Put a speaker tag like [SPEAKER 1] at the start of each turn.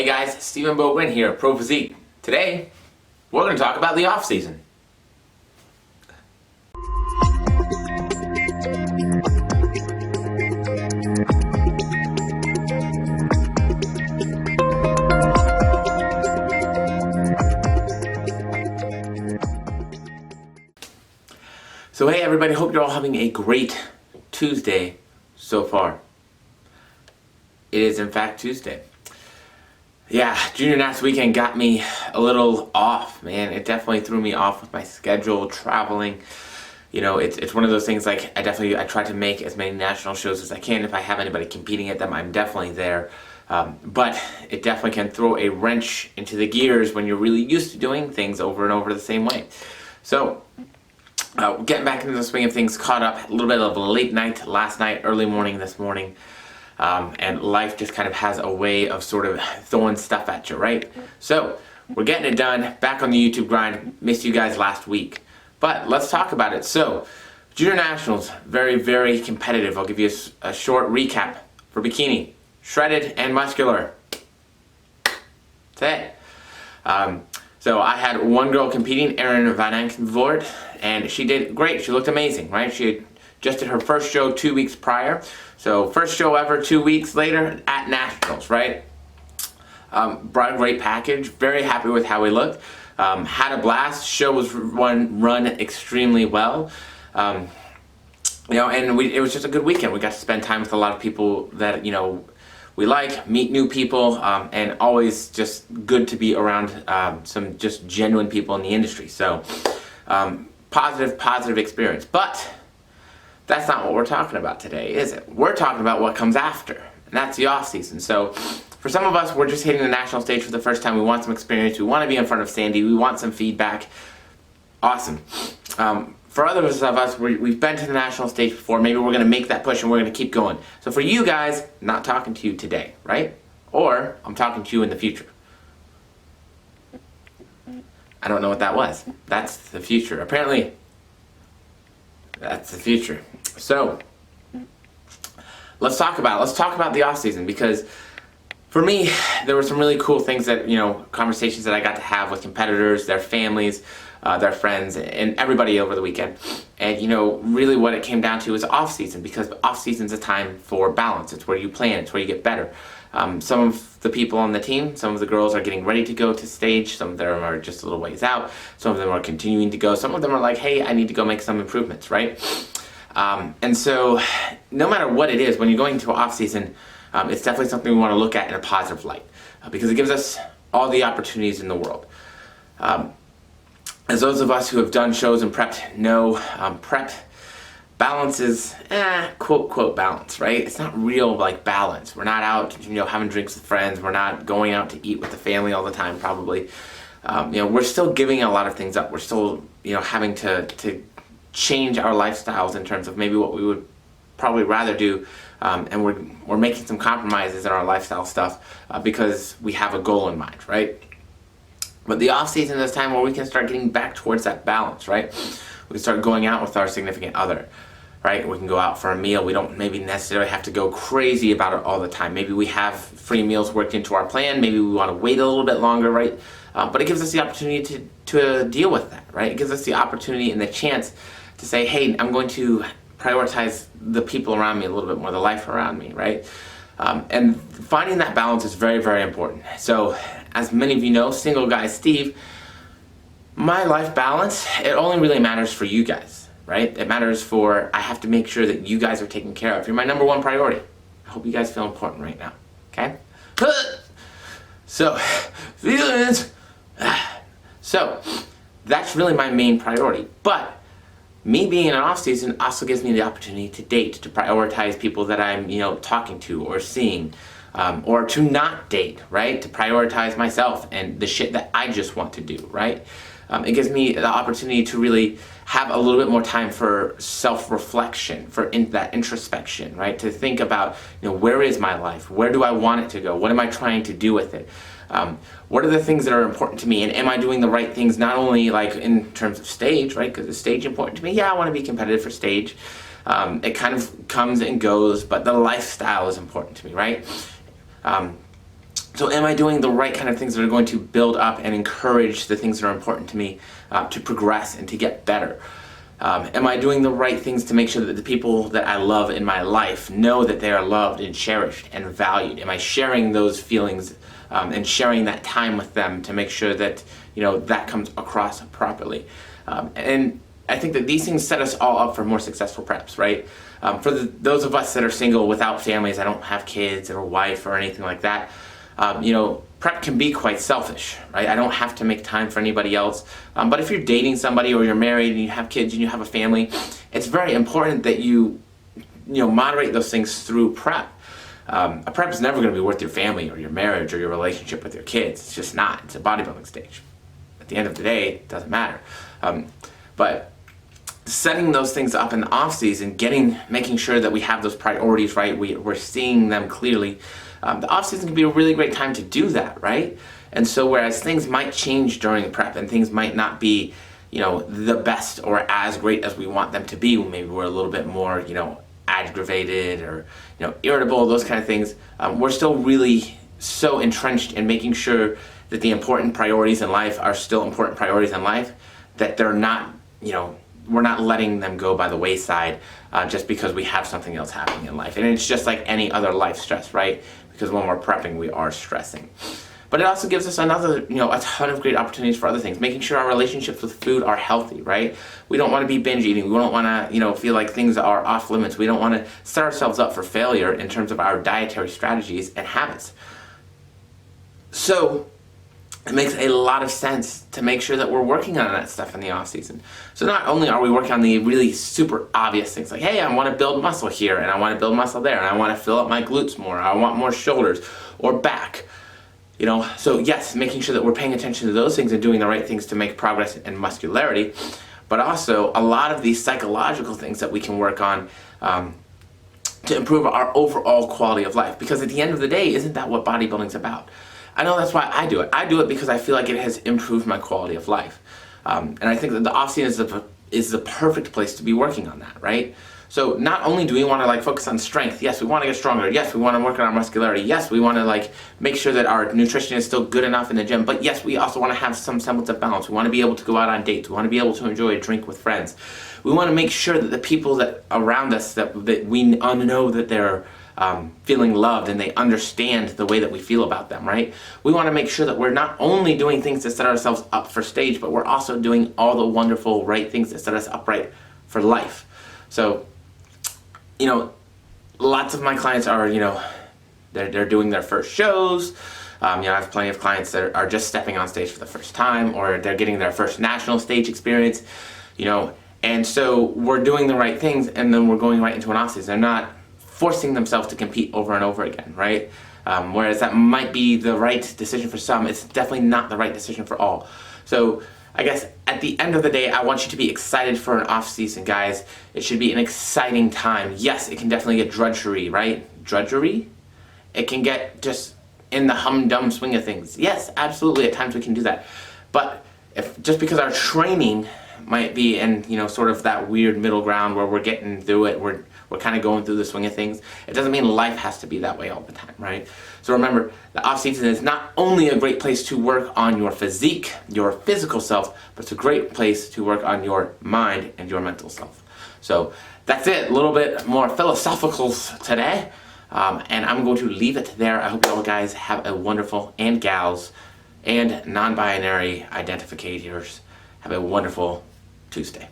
[SPEAKER 1] Hey guys, Stephen Bogwin here, Pro Physique. Today, we're going to talk about the off-season. So hey everybody, hope you're all having a great Tuesday so far. It is in fact Tuesday. Yeah, Junior Nats weekend got me a little off, man. It definitely threw me off with my schedule, traveling. You know, it's one of those things like I try to make as many national shows as I can. If I have anybody competing at them, I'm definitely there. But it definitely can throw a wrench into the gears when you're really used to doing things over and over the same way. So, getting back into the swing of things, caught up, a little bit of a late night last night, early morning this morning. And life just kind of has a way of sort of throwing stuff at you, right? So, we're getting it done, back on the YouTube grind, missed you guys last week. But let's talk about it. So, Junior Nationals, very, very competitive. I'll give you a short recap for bikini. Shredded and muscular. That's it. So I had one girl competing, Erin Van Ankenvoort, and she did great. She looked amazing, right? She had just did her first show 2 weeks prior. So first show ever 2 weeks later at Nationals, right? Brought a great package. Very happy with how we looked. Had a blast. Show was run extremely well. You know, and it was just a good weekend. We got to spend time with a lot of people that, you know, we like, meet new people, and always just good to be around some just genuine people in the industry. So, positive experience. But that's not what we're talking about today, is it? We're talking about what comes after, and that's the off season. So, for some of us, we're just hitting the national stage for the first time. We want some experience. We want to be in front of Sandy. We want some feedback. Awesome. For others of us, we've been to the national stage before. Maybe we're going to make that push and we're going to keep going. So for you guys, I'm not talking to you today, right? Or I'm talking to you in the future. I don't know what that was. That's the future. Apparently, that's the future. So, let's talk about it. Let's talk about the off season, because for me, there were some really cool things that, you know, conversations that I got to have with competitors, their families, their friends, and everybody over the weekend. And, you know, really what it came down to is off season, because off season is a time for balance. It's where you plan, it's where you get better. Some of the people on the team, some of the girls are getting ready to go to stage, some of them are just a little ways out, some of them are continuing to go, some of them are like, hey, I need to go make some improvements, right? And so, no matter what it is, when you're going into off season, it's definitely something we want to look at in a positive light, because it gives us all the opportunities in the world. As those of us who have done shows and prepped know, prep balance is, quote balance, right? It's not real like balance. We're not out, you know, having drinks with friends. We're not going out to eat with the family all the time, probably. You know, we're still giving a lot of things up. We're still, you know, having to change our lifestyles in terms of maybe what we would probably rather do, and we're making some compromises in our lifestyle stuff because we have a goal in mind, right? But the off season is a time where we can start getting back towards that balance, right? We can start going out with our significant other, right? We can go out for a meal. We don't maybe necessarily have to go crazy about it all the time. Maybe we have free meals worked into our plan. Maybe we want to wait a little bit longer, right? But it gives us the opportunity to deal with that, right? It gives us the opportunity and the chance to say, hey, I'm going to prioritize the people around me a little bit more, the life around me, right? And finding that balance is very, very important. So, as many of you know, single guy Steve, my life balance, it only really matters for you guys, right? It matters for, I have to make sure that you guys are taken care of. You're my number one priority. I hope you guys feel important right now, okay? So, feelings. So, that's really my main priority. But me being in an off season also gives me the opportunity to date, to prioritize people that I'm, you know, talking to or seeing, or to not date, right? To prioritize myself and the shit that I just want to do, right? It gives me the opportunity to really have a little bit more time for self-reflection, for that introspection, right? To think about, you know, where is my life? Where do I want it to go? What am I trying to do with it? What are the things that are important to me, and am I doing the right things, not only like in terms of stage, right? Because is stage important to me? Yeah, I want to be competitive for stage. It kind of comes and goes, but the lifestyle is important to me, right? So So am I doing the right kind of things that are going to build up and encourage the things that are important to me to progress and to get better? Am I doing the right things to make sure that the people that I love in my life know that they are loved and cherished and valued? Am I sharing those feelings and sharing that time with them to make sure that that comes across properly? And I think that these things set us all up for more successful preps, right? For those of us that are single without families, I don't have kids or a wife or anything like that, prep can be quite selfish, right? I don't have to make time for anybody else. But if you're dating somebody or you're married and you have kids and you have a family, it's very important that you moderate those things through prep. A prep is never going to be worth your family or your marriage or your relationship with your kids. It's just not. It's a bodybuilding stage. At the end of the day, it doesn't matter. But setting those things up in the off season, making sure that we have those priorities right, we're seeing them clearly. The off season can be a really great time to do that, right? And so whereas things might change during prep and things might not be, the best or as great as we want them to be, maybe we're a little bit more, aggravated or, irritable, those kind of things, we're still really so entrenched in making sure that the important priorities in life are still important priorities in life, that they're not, we're not letting them go by the wayside just because we have something else happening in life. And it's just like any other life stress, right? Because when we're prepping, we are stressing. But it also gives us another, a ton of great opportunities for other things. Making sure our relationships with food are healthy, right? We don't want to be binge eating. We don't want to, feel like things are off limits. We don't want to set ourselves up for failure in terms of our dietary strategies and habits. So it makes a lot of sense to make sure that we're working on that stuff in the off season. So not only are we working on the really super obvious things like, hey, I want to build muscle here and I want to build muscle there and I want to fill up my glutes more. I want more shoulders or back. So yes, making sure that we're paying attention to those things and doing the right things to make progress in muscularity, but also a lot of these psychological things that we can work on to improve our overall quality of life. Because at the end of the day, isn't that what bodybuilding's about? I know that's why I do it. I do it because I feel like it has improved my quality of life. And I think that the off-season is the perfect place to be working on that, right? So not only do we want to focus on strength, yes, we want to get stronger, yes, we want to work on our muscularity, yes, we want to make sure that our nutrition is still good enough in the gym, but yes, we also want to have some semblance of balance. We want to be able to go out on dates. We want to be able to enjoy a drink with friends. We want to make sure that the people that around us, that we know that they're feeling loved and they understand the way that we feel about them, right? We want to make sure that we're not only doing things to set ourselves up for stage, but we're also doing all the wonderful right things that set us up right for life. So, lots of my clients are, they're doing their first shows. I have plenty of clients that are just stepping on stage for the first time, or they're getting their first national stage experience, and so we're doing the right things and then we're going right into an off season. They're not forcing themselves to compete over and over again, right? Whereas that might be the right decision for some, it's definitely not the right decision for all. So I guess at the end of the day, I want you to be excited for an off season, guys. It should be an exciting time. Yes, it can definitely get drudgery, right? Drudgery? It can get just in the humdum swing of things. Yes, absolutely, at times we can do that. But just because our training might be in, sort of that weird middle ground where we're getting through it, we're kind of going through the swing of things, it doesn't mean life has to be that way all the time, right? So remember, the off-season is not only a great place to work on your physique, your physical self, but it's a great place to work on your mind and your mental self. So that's it, a little bit more philosophical today, and I'm going to leave it there. I hope you all guys have a wonderful, and gals, and non-binary identificators, have a wonderful Tuesday.